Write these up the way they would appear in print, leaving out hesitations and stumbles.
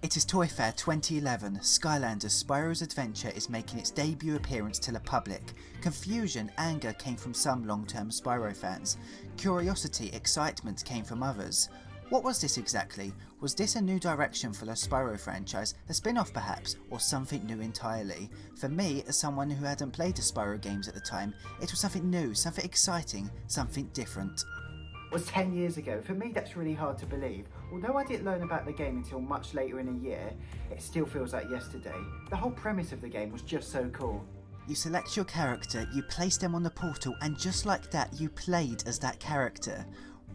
It is Toy Fair 2011. Skylanders Spyro's Adventure is making its debut appearance to the public. Confusion, anger came from some long-term Spyro fans. Curiosity, excitement came from others. What was this exactly? Was this a new direction for the Spyro franchise, a spin-off perhaps, or something new entirely? For me, as someone who hadn't played the Spyro games at the time, it was something new, something exciting, something different. Was 10 years ago. For me, that's really hard to believe. Although I didn't learn about the game until much later in a year, it still feels like yesterday. The whole premise of the game was just so cool. You select your character, you place them on the portal, and just like that, you played as that character.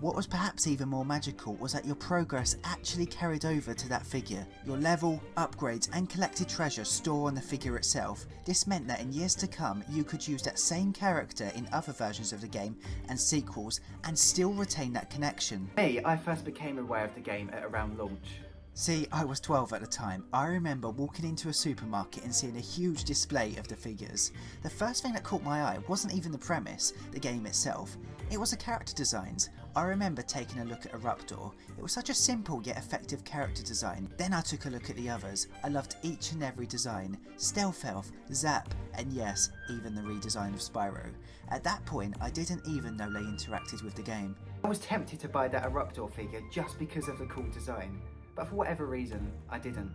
What was perhaps even more magical was that your progress actually carried over to that figure. Your level, upgrades and collected treasure store on the figure itself. This meant that in years to come you could use that same character in other versions of the game and sequels and still retain that connection. Me, I first became aware of the game at around launch. See, I was 12 at the time. I remember walking into a supermarket and seeing a huge display of the figures. The first thing that caught my eye wasn't even the premise, the game itself. It was the character designs. I remember taking a look at Eruptor. It was such a simple yet effective character design. Then I took a look at the others. I loved each and every design. Stealth Elf, Zap, and yes, even the redesign of Spyro. At that point, I didn't even know they interacted with the game. I was tempted to buy that Eruptor figure just because of the cool design. But for whatever reason, I didn't.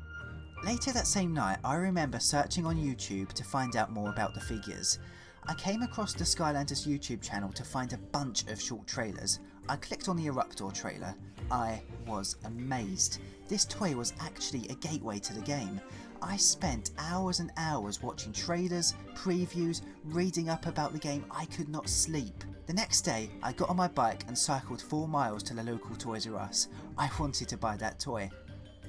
Later that same night, I remember searching on YouTube to find out more about the figures. I came across the Skylanders YouTube channel to find a bunch of short trailers. I clicked on the Eruptor trailer. I was amazed. This toy was actually a gateway to the game. I spent hours and hours watching trailers, previews, reading up about the game. I could not sleep. The next day, I got on my bike and cycled 4 miles to the local Toys R Us. I wanted to buy that toy.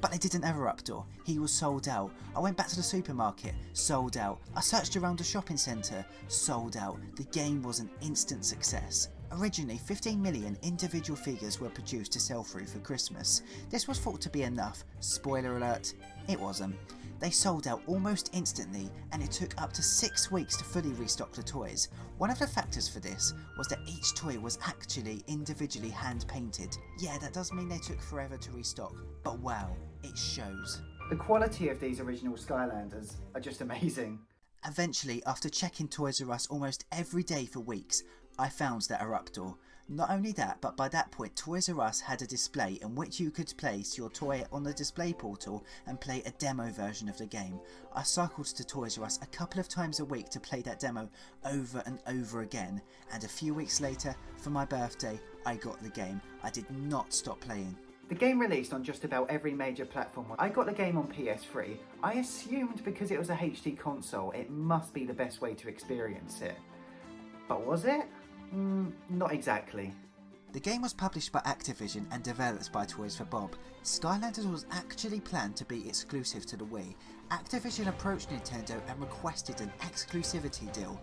But they didn't have Eruptor. He was sold out. I went back to the supermarket. Sold out. I searched around the shopping centre. Sold out. The game was an instant success. Originally, 15 million individual figures were produced to sell through for Christmas. This was thought to be enough. Spoiler alert, it wasn't. They sold out almost instantly, and it took up to 6 weeks to fully restock the toys. One of the factors for this was that each toy was actually individually hand painted. Yeah, that does mean they took forever to restock, but wow, it shows. The quality of these original Skylanders are just amazing. Eventually, after checking Toys R Us almost every day for weeks, I found that Eruptor. Not only that, but by that point Toys R Us had a display in which you could place your toy on the display portal and play a demo version of the game. I cycled to Toys R Us a couple of times a week to play that demo over and over again, and a few weeks later, for my birthday, I got the game. I did not stop playing. The game released on just about every major platform. I got the game on PS3. I assumed because it was a HD console, it must be the best way to experience it. But was it? Not exactly. The game was published by Activision and developed by Toys for Bob. Skylanders was actually planned to be exclusive to the Wii. Activision approached Nintendo and requested an exclusivity deal,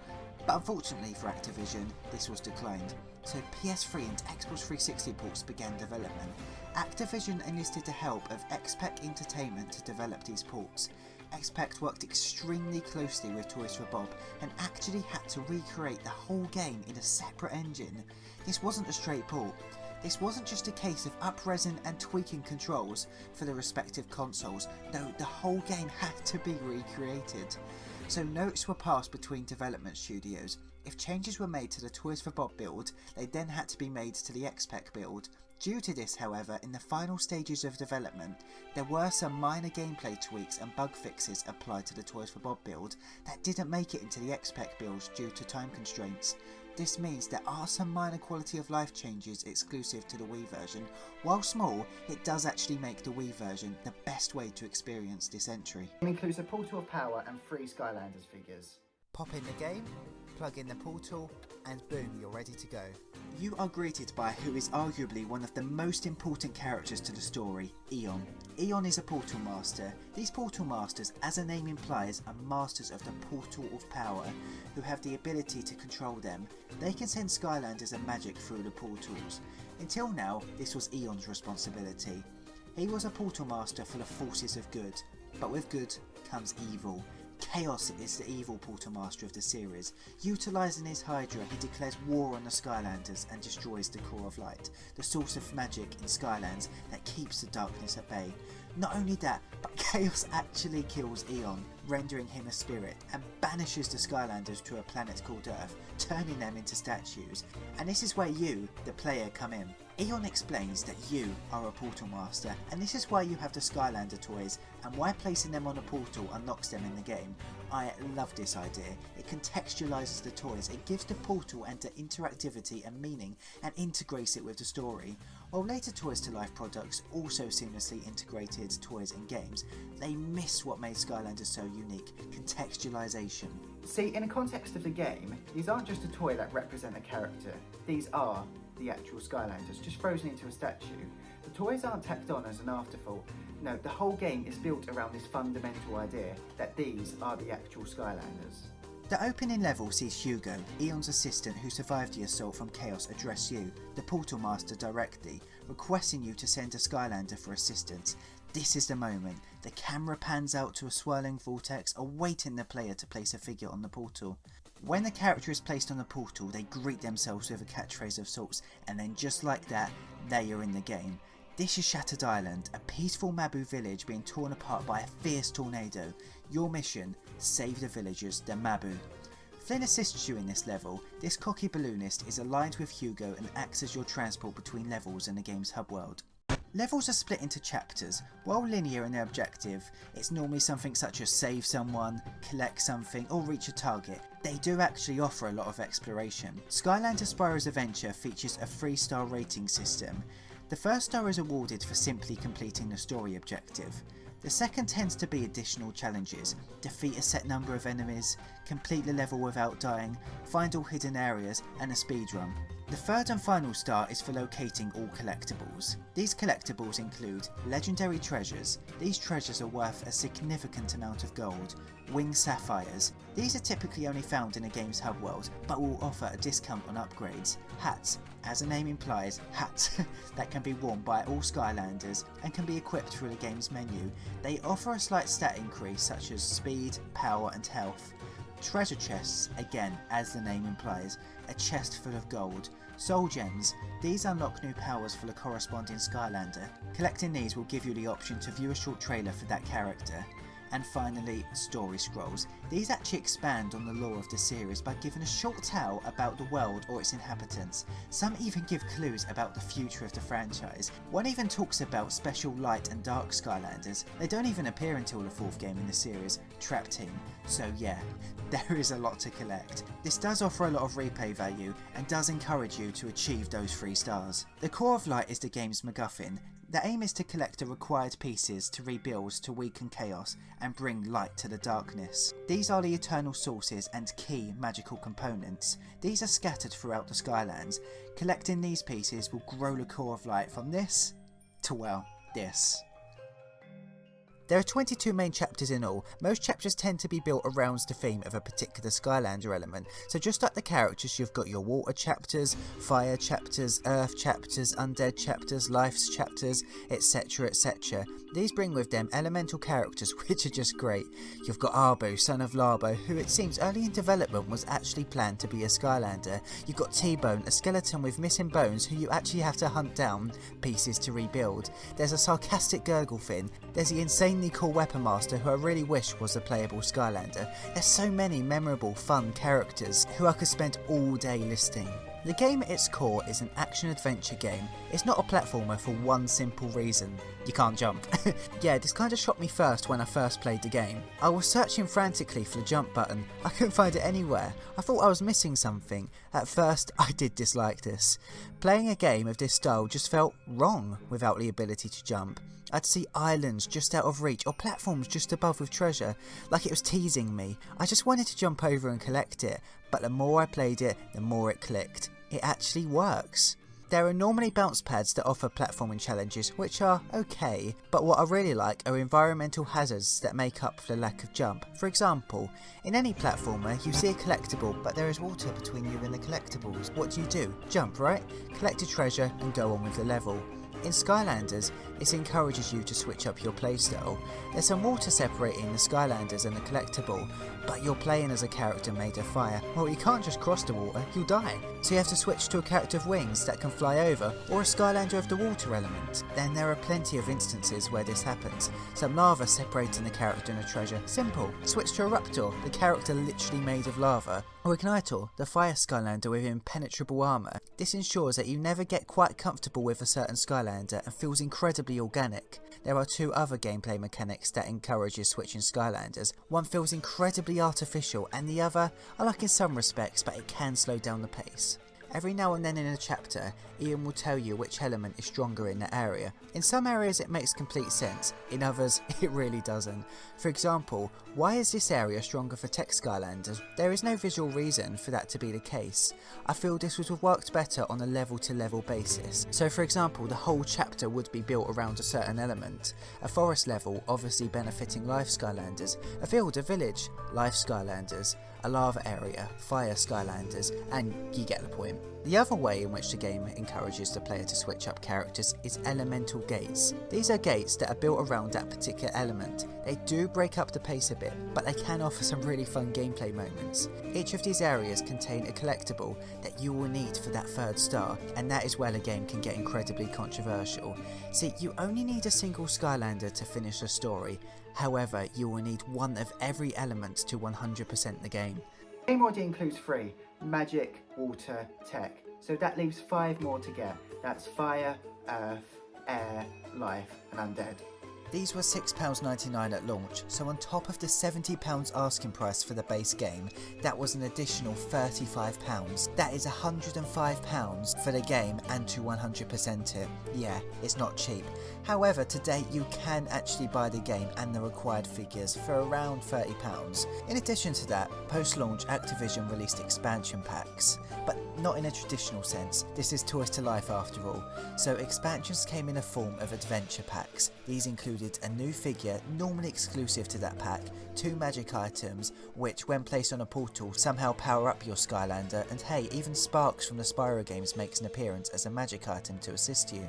but unfortunately for Activision, this was declined. So PS3 and Xbox 360 ports began development. Activision enlisted the help of XPEC Entertainment to develop these ports. XPEC worked extremely closely with Toys for Bob and actually had to recreate the whole game in a separate engine. This wasn't a straight port. This wasn't just a case of up-resing and tweaking controls for the respective consoles. No, the whole game had to be recreated. So notes were passed between development studios. If changes were made to the Toys for Bob build, they then had to be made to the XPEC build. Due to this, however, in the final stages of development, there were some minor gameplay tweaks and bug fixes applied to the Toys for Bob build that didn't make it into the XPEC builds due to time constraints. This means there are some minor quality of life changes exclusive to the Wii version. While small, it does actually make the Wii version the best way to experience this entry. It includes a Portal of Power and 3 Skylanders figures. Pop in the game, plug in the portal, and boom, you're ready to go. You are greeted by who is arguably one of the most important characters to the story, Eon. Eon is a portal master. These portal masters, as the name implies, are masters of the Portal of Power, who have the ability to control them. They can send Skylanders and magic through the portals. Until now, this was Eon's responsibility. He was a portal master for the forces of good, but with good comes evil. Chaos is the evil portal master of the series. Utilising his Hydra, he declares war on the Skylanders and destroys the Core of Light, the source of magic in Skylands that keeps the darkness at bay. Not only that, but Chaos actually kills Eon, rendering him a spirit, and banishes the Skylanders to a planet called Earth, turning them into statues. And this is where you, the player, come in. Eon explains that you are a portal master, and this is why you have the Skylander toys, and why placing them on a portal unlocks them in the game. I love this idea. It contextualises the toys, it gives the portal and the interactivity and meaning, and integrates it with the story. While later Toys to Life products also seamlessly integrated toys and games, they miss what made Skylanders so unique: contextualisation. See, in the context of the game, these aren't just a toy that represent a character. These are the actual Skylanders, just frozen into a statue. The toys aren't tacked on as an afterthought. No, the whole game is built around this fundamental idea that these are the actual Skylanders. The opening level sees Hugo, Eon's assistant who survived the assault from Chaos, address you, the Portal Master, directly, requesting you to send a Skylander for assistance. This is the moment. The camera pans out to a swirling vortex, awaiting the player to place a figure on the portal. When the character is placed on the portal, they greet themselves with a catchphrase of sorts, and then just like that, they are in the game. This is Shattered Island, a peaceful Mabu village being torn apart by a fierce tornado. Your mission: save the villagers, the Mabu. Flynn assists you in this level. This cocky balloonist is aligned with Hugo and acts as your transport between levels in the game's hub world. Levels are split into chapters. While linear in their objective, it's normally something such as save someone, collect something, or reach a target. They do actually offer a lot of exploration. Skylanders Spyro's Adventure features a 3-star rating system. The first star is awarded for simply completing the story objective. The second tends to be additional challenges: defeat a set number of enemies, complete the level without dying, find all hidden areas, and a speedrun. The third and final star is for locating all collectibles. These collectibles include legendary treasures. These treasures are worth a significant amount of gold. Winged sapphires. These are typically only found in a game's hub world, but will offer a discount on upgrades. Hats. As the name implies, hats that can be worn by all Skylanders and can be equipped through the game's menu. They offer a slight stat increase such as speed, power and health. Treasure chests, again as the name implies, a chest full of gold. Soul gems, these unlock new powers for the corresponding Skylander. Collecting these will give you the option to view a short trailer for that character. And finally, story scrolls. These actually expand on the lore of the series by giving a short tale about the world or its inhabitants. Some even give clues about the future of the franchise. One even talks about special light and dark Skylanders. They don't even appear until the 4th game in the series, Trap Team. So yeah, there is a lot to collect. This does offer a lot of replay value and does encourage you to achieve those 3 stars. The core of Light is the game's MacGuffin. The aim is to collect the required pieces to rebuild to weaken Chaos and bring light to the darkness. These are the eternal sources and key magical components. These are scattered throughout the Skylands. Collecting these pieces will grow the core of Light from this to, well, this. There are 22 main chapters in all. Most chapters tend to be built around the theme of a particular Skylander element, so just like the characters, you've got your water chapters, fire chapters, earth chapters, undead chapters, life's chapters, etc, etc. These bring with them elemental characters which are just great. You've got Arbo, son of Larbo, who it seems early in development was actually planned to be a Skylander. You've got T-Bone, a skeleton with missing bones who you actually have to hunt down pieces to rebuild. There's a sarcastic Gurglefin. There's the insanely cool Weapon Master who I really wish was a playable Skylander. There's so many memorable, fun characters who I could spend all day listing. The game at its core is an action-adventure game. It's not a platformer for one simple reason: you can't jump. Yeah, this kind of shocked me first when I first played the game. I was searching frantically for the jump button. I couldn't find it anywhere. I thought I was missing something. At first, I did dislike this. Playing a game of this style just felt wrong without the ability to jump. I'd see islands just out of reach or platforms just above with treasure, like it was teasing me. I just wanted to jump over and collect it, but the more I played it, the more it clicked. It actually works. There are normally bounce pads that offer platforming challenges, which are okay, but what I really like are environmental hazards that make up for the lack of jump. For example, in any platformer you see a collectible, but there is water between you and the collectibles. What do? Jump, right? Collect a treasure and go on with the level. In Skylanders, it encourages you to switch up your playstyle. There's some water separating the Skylanders and the collectible, but you're playing as a character made of fire. Well, you can't just cross the water, you'll die. So you have to switch to a character of wings that can fly over, or a Skylander of the water element. Then there are plenty of instances where this happens. Some lava separating the character and the treasure. Simple. Switch to a Raptor, the character literally made of lava. Or Ignitor, the fire Skylander with impenetrable armour. This ensures that you never get quite comfortable with a certain Skylander and feels incredibly organic. There are two other gameplay mechanics that encourages switching Skylanders. One feels incredibly artificial and the other, I like in some respects, but it can slow down the pace. Every now and then in a chapter, Ian will tell you which element is stronger in that area. In some areas it makes complete sense, in others it really doesn't. For example, why is this area stronger for tech Skylanders? There is no visual reason for that to be the case. I feel this would have worked better on a level to level basis. So for example, the whole chapter would be built around a certain element. A forest level obviously benefiting life Skylanders, a field, a village, life Skylanders, a lava area, fire Skylanders, and you get the point. The other way in which the game encourages the player to switch up characters is elemental gates. These are gates that are built around that particular element. They do break up the pace a bit, but they can offer some really fun gameplay moments. Each of these areas contain a collectible that you will need for that third star, and that is where the game can get incredibly controversial. See, you only need a single Skylander to finish the story, however, you will need one of every element to 100% the game. Game already includes 3, magic, water, tech. So that leaves 5 more to get. That's fire, earth, air, life and undead. These were £6.99 at launch, so on top of the £70 asking price for the base game, that was an additional £35. That is £105 for the game and to 100% it. Yeah, it's not cheap. However, today you can actually buy the game and the required figures for around £30. In addition to that, post-launch Activision released expansion packs, but not in a traditional sense. This is Toys to Life after all. So expansions came in a form of adventure packs. These included a new figure normally exclusive to that pack, 2 magic items which when placed on a portal somehow power up your Skylander, and hey, even Sparks from the Spyro games makes an appearance as a magic item to assist you.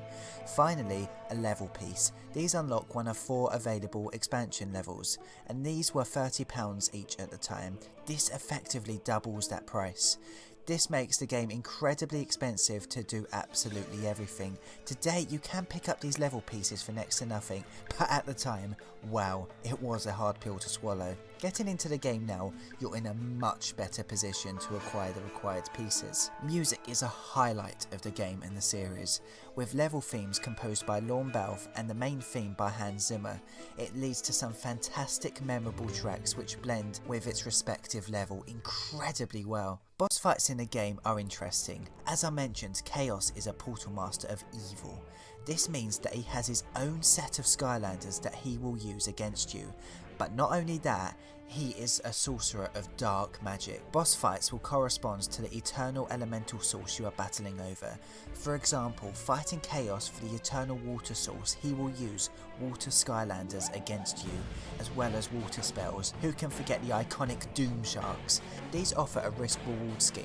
Finally, a level piece. These unlock one of 4 available expansion levels, and these were £30 each at the time. This effectively doubles that price. This makes the game incredibly expensive to do absolutely everything. Today you can pick up these level pieces for next to nothing, but at the time, wow, it was a hard pill to swallow. Getting into the game now, you're in a much better position to acquire the required pieces. Music is a highlight of the game and the series, with level themes composed by Lorne Balfe and the main theme by Hans Zimmer. It leads to some fantastic memorable tracks which blend with its respective level incredibly well. Boss fights in the game are interesting. As I mentioned, Chaos is a portal master of evil. This means that he has his own set of Skylanders that he will use against you. But not only that, he is a sorcerer of dark magic. Boss fights will correspond to the eternal elemental source you are battling over. For example, fighting Chaos for the eternal water source, he will use water Skylanders against you, as well as water spells. Who can forget the iconic Doom Sharks? These offer a risk-reward scheme.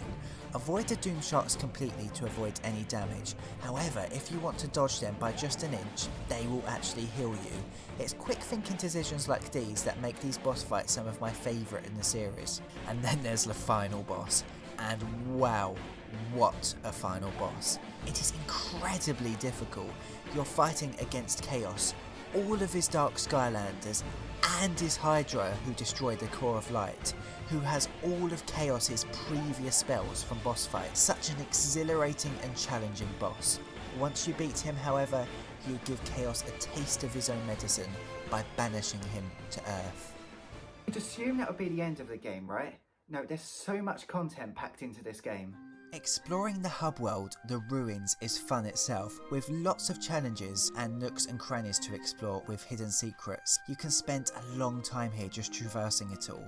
Avoid the Doom Sharks completely to avoid any damage. However, if you want to dodge them by just an inch, they will actually heal you. It's quick thinking decisions like these that make these boss fights some of my favourite in the series. And then there's the final boss. And wow, what a final boss. It is incredibly difficult. You're fighting against Chaos, all of his Dark Skylanders, and his Hydra who destroyed the Core of Light, who has all of Chaos's previous spells from boss fights. Such an exhilarating and challenging boss. Once you beat him, however, you give Chaos a taste of his own medicine by banishing him to Earth. You'd assume that would be the end of the game, right? No, there's so much content packed into this game. Exploring the hub world, the ruins, is fun itself, with lots of challenges and nooks and crannies to explore with hidden secrets. You can spend a long time here just traversing it all.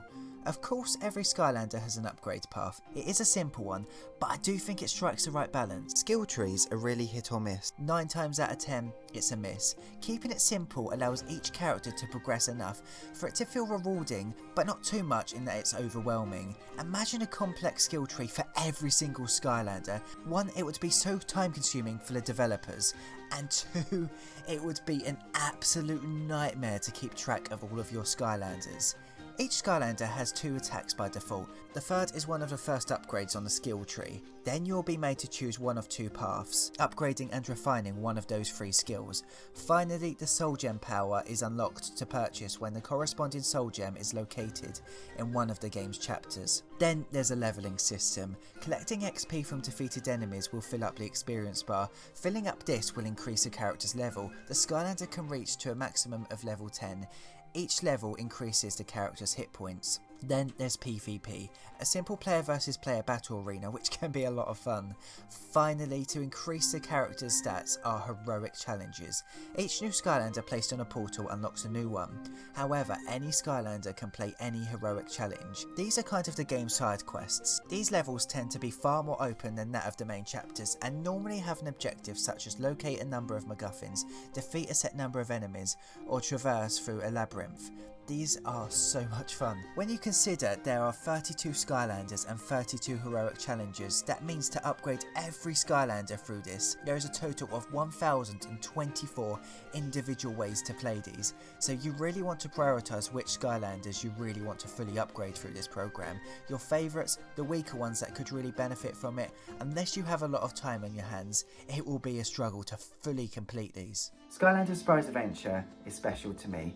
Of course, every Skylander has an upgrade path. It is a simple one, but I do think it strikes the right balance. Skill trees are really hit or miss. 9 times out of 10, it's a miss. Keeping it simple allows each character to progress enough for it to feel rewarding, but not too much in that it's overwhelming. Imagine a complex skill tree for every single Skylander. 1, it would be so time consuming for the developers, and 2, it would be an absolute nightmare to keep track of all of your Skylanders. Each Skylander has 2 attacks by default. The third is one of the first upgrades on the skill tree. Then you'll be made to choose one of 2 paths, upgrading and refining one of those 3 skills. Finally, the Soul Gem power is unlocked to purchase when the corresponding Soul Gem is located in one of the game's chapters. Then there's a leveling system. Collecting XP from defeated enemies will fill up the experience bar. Filling up this will increase a character's level. The Skylander can reach to a maximum of level 10. Each level increases the character's hit points. Then there's PvP, a simple player versus player battle arena which can be a lot of fun. Finally, to increase the character's stats are heroic challenges. Each new Skylander placed on a portal unlocks a new one. However, any Skylander can play any heroic challenge. These are kind of the game's side quests. These levels tend to be far more open than that of the main chapters and normally have an objective such as locate a number of MacGuffins, defeat a set number of enemies, or traverse through a labyrinth. These are so much fun. When you consider there are 32 Skylanders and 32 heroic challenges, that means to upgrade every Skylander through this, there is a total of 1024 individual ways to play these. So you really want to prioritise which Skylanders you really want to fully upgrade through this program. Your favourites, the weaker ones that could really benefit from it. Unless you have a lot of time on your hands, it will be a struggle to fully complete these. Skylanders Spyro's Adventure is special to me.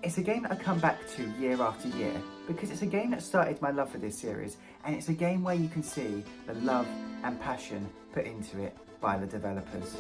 It's a game that I come back to year after year because it's a game that started my love for this series, and it's a game where you can see the love and passion put into it by the developers.